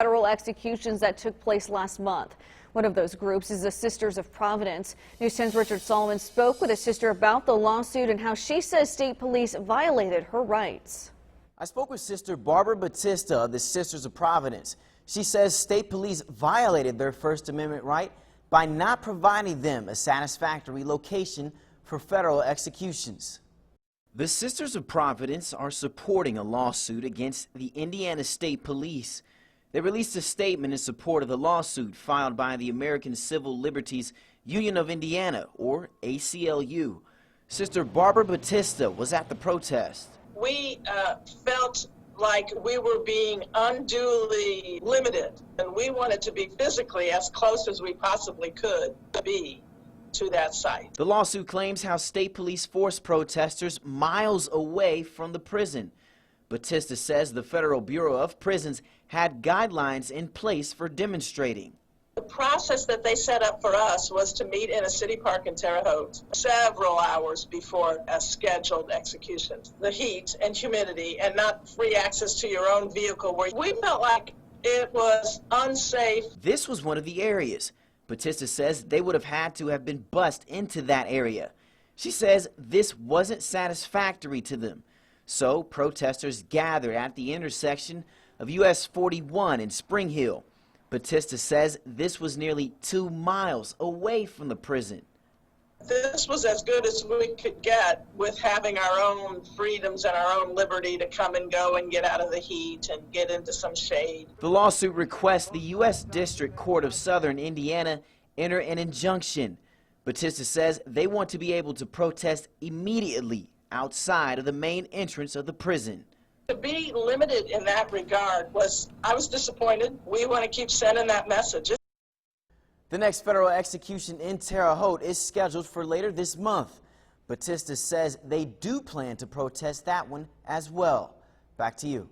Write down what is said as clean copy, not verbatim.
Federal executions that took place last month. One of those groups is the Sisters of Providence. News 10's Richard Solomon spoke with a sister about the lawsuit and how she says state police violated her rights. I spoke with Sister Barbara Batista of the Sisters of Providence. She says state police violated their First Amendment right by not providing them a satisfactory location for federal executions. The Sisters of Providence are supporting a lawsuit against the Indiana State Police. They released a statement in support of the lawsuit filed by the American Civil Liberties Union of Indiana, or ACLU. Sister Barbara Batista was at the protest. We felt like we were being unduly limited, and we wanted to be physically as close as we possibly could be to that site. The lawsuit claims how state police forced protesters miles away from the prison. Batista says the Federal Bureau of Prisons had guidelines in place for demonstrating. The process that they set up for us was to meet in a city park in Terre Haute several hours before a scheduled execution. The heat and humidity and not free access to your own vehicle, where we felt like it was unsafe. This was one of the areas. Batista says they would have had to have been bussed into that area. She says this wasn't satisfactory to them. So protesters gathered at the intersection of US 41 and Spring Hill. Batista says this was nearly 2 miles away from the prison. This was as good as we could get with having our own freedoms and our own liberty to come and go and get out of the heat and get into some shade. The lawsuit requests the U.S. District Court of Southern Indiana enter an injunction. Batista says they want to be able to protest immediately outside of the main entrance of the prison. To be limited in that regard I was disappointed. We want to keep sending that message. The next federal execution in Terre Haute is scheduled for later this month. Batista says they do plan to protest that one as well. Back to you.